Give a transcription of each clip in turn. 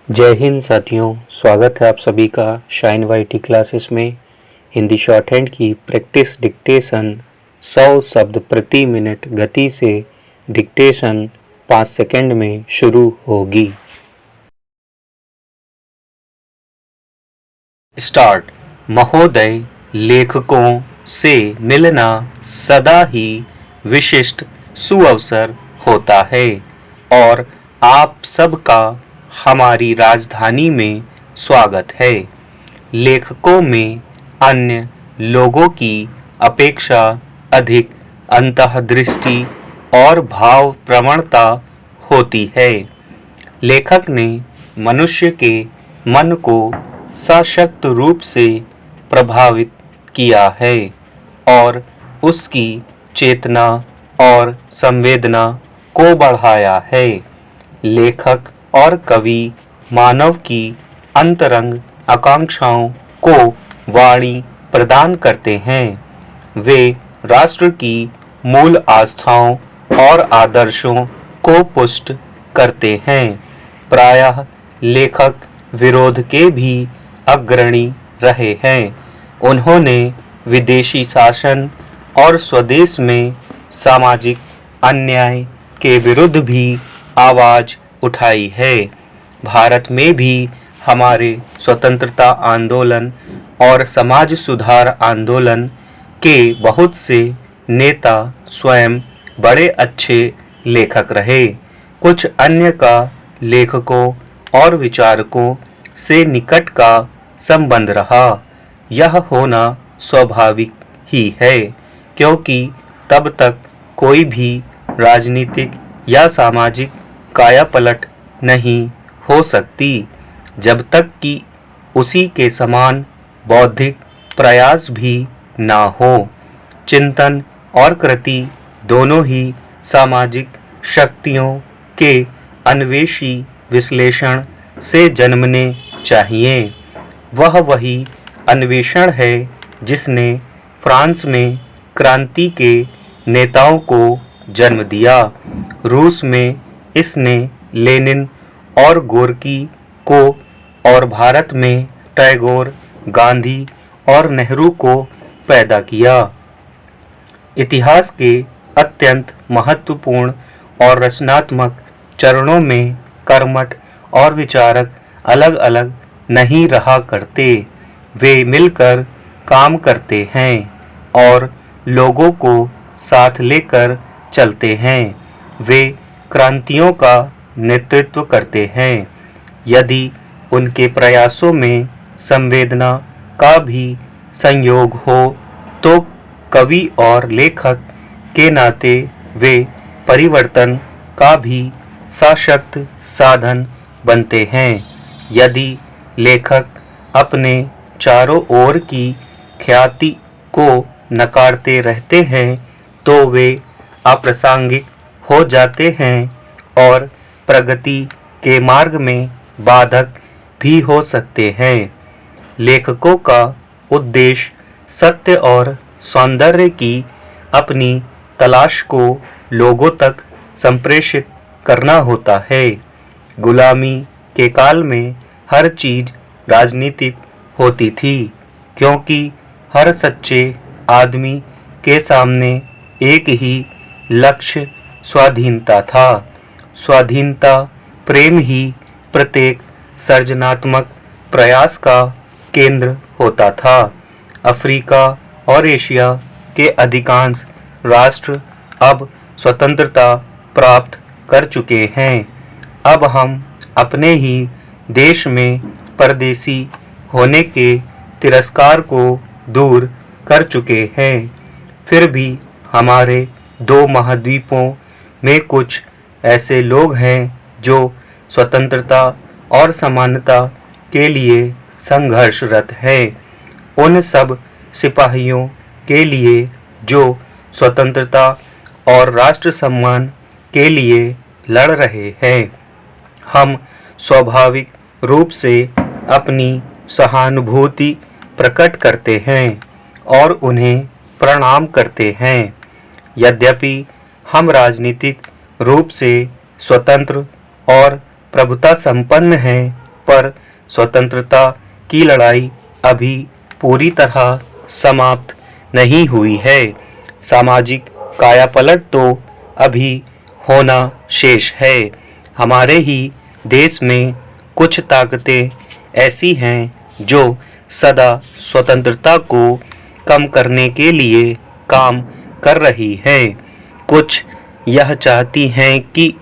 जय हिंद साथियों, स्वागत है आप सभी का शाइन वाईटी क्लासेस में। हिंदी शॉर्ट हैंड की प्रैक्टिस डिक्टेशन 100 शब्द प्रति मिनट गति से डिक्टेशन 5 सेकंड में शुरू होगी। स्टार्ट। महोदय, लेखकों से मिलना सदा ही विशिष्ट सुअवसर होता है और आप सबका हमारी राजधानी में स्वागत है। लेखकों में अन्य लोगों की अपेक्षा अधिक अंतर्दृष्टि और भाव प्रवणता होती है। लेखक ने मनुष्य के मन को सशक्त रूप से प्रभावित किया है और उसकी चेतना और संवेदना को बढ़ाया है। लेखक और कवि मानव की अंतरंग आकांक्षाओं को वाणी प्रदान करते हैं। वे राष्ट्र की मूल आस्थाओं और आदर्शों को पुष्ट करते हैं। प्रायः लेखक विरोध के भी अग्रणी रहे हैं। उन्होंने विदेशी शासन और स्वदेश में सामाजिक अन्याय के विरुद्ध भी आवाज उठाई है। भारत में भी हमारे स्वतंत्रता आंदोलन और समाज सुधार आंदोलन के बहुत से नेता स्वयं बड़े अच्छे लेखक रहे। कुछ अन्य का लेखकों और विचारकों से निकट का संबंध रहा। यह होना स्वाभाविक ही है, क्योंकि तब तक कोई भी राजनीतिक या सामाजिक कायापलट नहीं हो सकती जब तक कि उसी के समान बौद्धिक प्रयास भी ना हो। चिंतन और कृति दोनों ही सामाजिक शक्तियों के अन्वेषी विश्लेषण से जन्मने चाहिए। वह वही अन्वेषण है जिसने फ्रांस में क्रांति के नेताओं को जन्म दिया। रूस में इसने लेनिन और गोर्की को और भारत में टैगोर, गांधी और नेहरू को पैदा किया। इतिहास के अत्यंत महत्वपूर्ण और रचनात्मक चरणों में कर्मठ और विचारक अलग अलग नहीं रहा करते। वे मिलकर काम करते हैं और लोगों को साथ लेकर चलते हैं। वे क्रांतियों का नेतृत्व करते हैं। यदि उनके प्रयासों में संवेदना का भी संयोग हो तो कवि और लेखक के नाते वे परिवर्तन का भी सशक्त साधन बनते हैं। यदि लेखक अपने चारों ओर की ख्याति को नकारते रहते हैं तो वे अप्रासंगिक हो जाते हैं और प्रगति के मार्ग में बाधक भी हो सकते हैं। लेखकों का उद्देश्य सत्य और सौंदर्य की अपनी तलाश को लोगों तक संप्रेषित करना होता है। गुलामी के काल में हर चीज राजनीतिक होती थी, क्योंकि हर सच्चे आदमी के सामने एक ही लक्ष्य स्वाधीनता था। स्वाधीनता प्रेम ही प्रत्येक सृजनात्मक प्रयास का केंद्र होता था। अफ्रीका और एशिया के अधिकांश राष्ट्र अब स्वतंत्रता प्राप्त कर चुके हैं। अब हम अपने ही देश में परदेशी होने के तिरस्कार को दूर कर चुके हैं। फिर भी हमारे दो महाद्वीपों में कुछ ऐसे लोग हैं जो स्वतंत्रता और समानता के लिए संघर्षरत हैं। उन सब सिपाहियों के लिए जो स्वतंत्रता और राष्ट्र सम्मान के लिए लड़ रहे हैं, हम स्वाभाविक रूप से अपनी सहानुभूति प्रकट करते हैं और उन्हें प्रणाम करते हैं। यद्यपि हम राजनीतिक रूप से स्वतंत्र और प्रभुता संपन्न हैं, पर स्वतंत्रता की लड़ाई अभी पूरी तरह समाप्त नहीं हुई है। सामाजिक कायापलट तो अभी होना शेष है। हमारे ही देश में कुछ ताकतें ऐसी हैं जो सदा स्वतंत्रता को कम करने के लिए काम कर रही हैं। कुछ यह चाहती हैं कि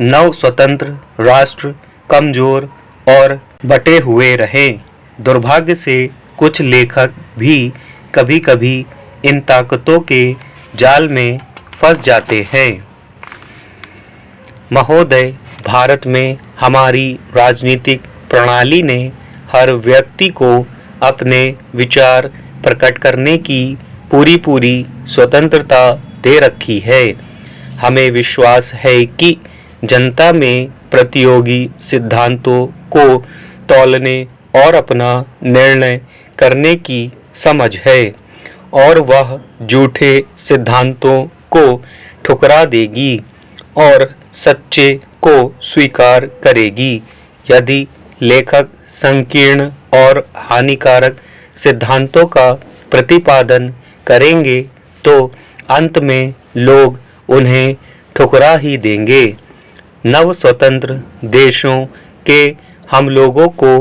नव स्वतंत्र राष्ट्र कमजोर और बटे हुए रहें। दुर्भाग्य से कुछ लेखक भी कभी-कभी इन ताकतों के जाल में फंस जाते हैं। महोदय, भारत में हमारी राजनीतिक प्रणाली ने हर व्यक्ति को अपने विचार प्रकट करने की पूरी स्वतंत्रता दे रखी है। हमें विश्वास है कि जनता में प्रतियोगी सिद्धांतों को तौलने और अपना निर्णय करने की समझ है और वह झूठे सिद्धांतों को ठुकरा देगी और सच्चे को स्वीकार करेगी। यदि लेखक संकीर्ण और हानिकारक सिद्धांतों का प्रतिपादन करेंगे तो अंत में लोग उन्हें ठुकरा ही देंगे। नव स्वतंत्र देशों के हम लोगों को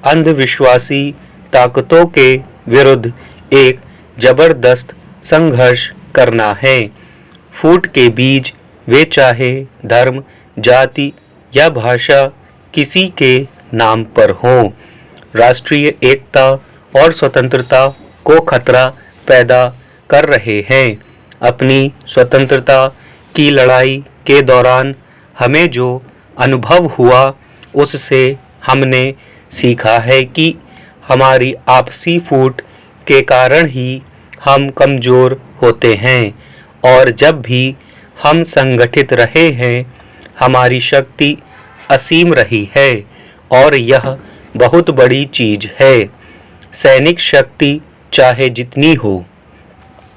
अंधविश्वासी ताकतों के विरुद्ध एक जबरदस्त संघर्ष करना है। फूट के बीज वे चाहे धर्म, जाति या भाषा किसी के नाम पर हों, राष्ट्रीय एकता और स्वतंत्रता को खतरा पैदा कर रहे हैं। अपनी स्वतंत्रता की लड़ाई के दौरान हमें जो अनुभव हुआ उससे हमने सीखा है कि हमारी आपसी फूट के कारण ही हम कमजोर होते हैं और जब भी हम संगठित रहे हैं हमारी शक्ति असीम रही है और यह बहुत बड़ी चीज है। सैनिक शक्ति चाहे जितनी हो,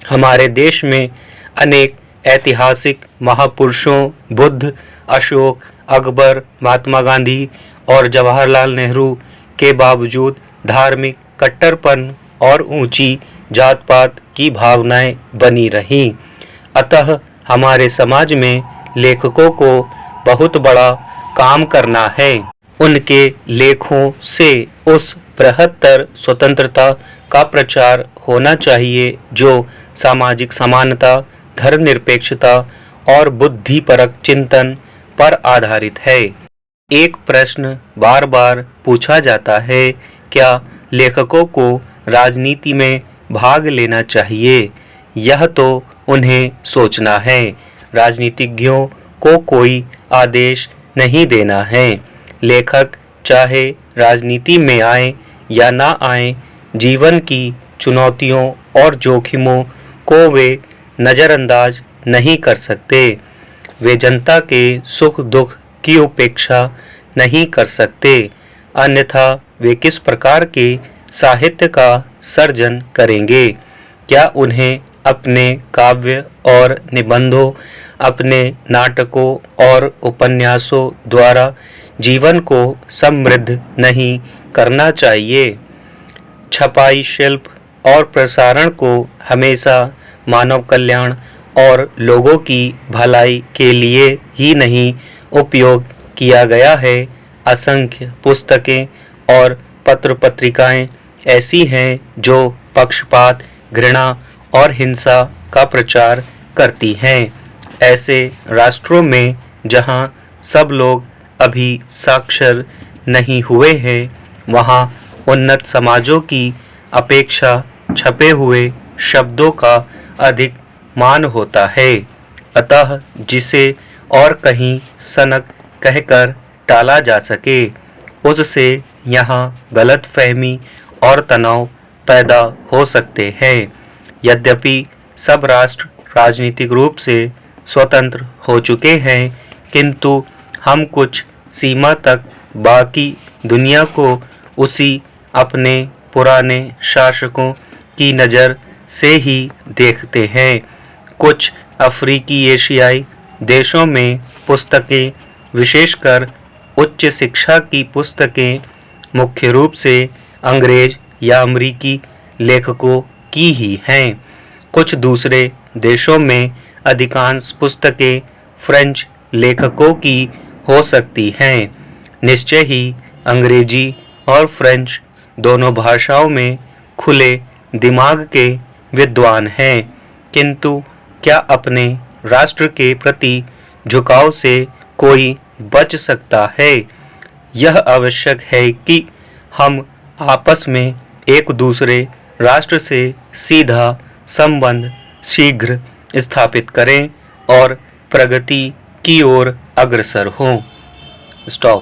हमारे देश में अनेक ऐतिहासिक महापुरुषों बुद्ध, अशोक, अकबर, महात्मा गांधी और जवाहरलाल नेहरू के बावजूद धार्मिक कट्टरपन और ऊंची जात पात की भावनाएं बनी रहीं। अतः हमारे समाज में लेखकों को बहुत बड़ा काम करना है। उनके लेखों से उस बृहत्तर स्वतंत्रता का प्रचार होना चाहिए जो सामाजिक समानता, धर्मनिरपेक्षता और बुद्धिपरक चिंतन पर आधारित है। एक प्रश्न बार बार पूछा जाता है, क्या लेखकों को राजनीति में भाग लेना चाहिए? यह तो उन्हें सोचना है। राजनीतिज्ञों को कोई आदेश नहीं देना है। लेखक चाहे राजनीति में आए या ना आए, जीवन की चुनौतियों और जोखिमों को वे नज़रअंदाज नहीं कर सकते। वे जनता के सुख दुख की उपेक्षा नहीं कर सकते, अन्यथा वे किस प्रकार के साहित्य का सर्जन करेंगे? क्या उन्हें अपने काव्य और निबंधों, अपने नाटकों और उपन्यासों द्वारा जीवन को समृद्ध नहीं करना चाहिए? छपाई, शिल्प और प्रसारण को हमेशा मानव कल्याण और लोगों की भलाई के लिए ही नहीं उपयोग किया गया है। असंख्य पुस्तकें और पत्र पत्रिकाएं ऐसी हैं जो पक्षपात, घृणा और हिंसा का प्रचार करती हैं। ऐसे राष्ट्रों में जहां सब लोग अभी साक्षर नहीं हुए हैं, वहां उन्नत समाजों की अपेक्षा छपे हुए शब्दों का अधिक मान होता है। अतः जिसे और कहीं सनक कहकर टाला जा सके, उससे यहाँ गलतफहमी और तनाव पैदा हो सकते हैं। यद्यपि सब राष्ट्र राजनीतिक रूप से स्वतंत्र हो चुके हैं, किंतु हम कुछ सीमा तक बाकी दुनिया को उसी अपने पुराने शासकों की नज़र से ही देखते हैं। कुछ अफ्रीकी एशियाई देशों में पुस्तकें, विशेषकर उच्च शिक्षा की पुस्तकें मुख्य रूप से अंग्रेज या अमेरिकी लेखकों की ही हैं। कुछ दूसरे देशों में अधिकांश पुस्तकें फ्रेंच लेखकों की हो सकती हैं। निश्चय ही अंग्रेजी और फ्रेंच दोनों भाषाओं में खुले दिमाग के विद्वान हैं, किंतु क्या अपने राष्ट्र के प्रति झुकाव से कोई बच सकता है? यह आवश्यक है कि हम आपस में एक दूसरे राष्ट्र से सीधा संबंध शीघ्र स्थापित करें और प्रगति की ओर अग्रसर हों। स्टॉप।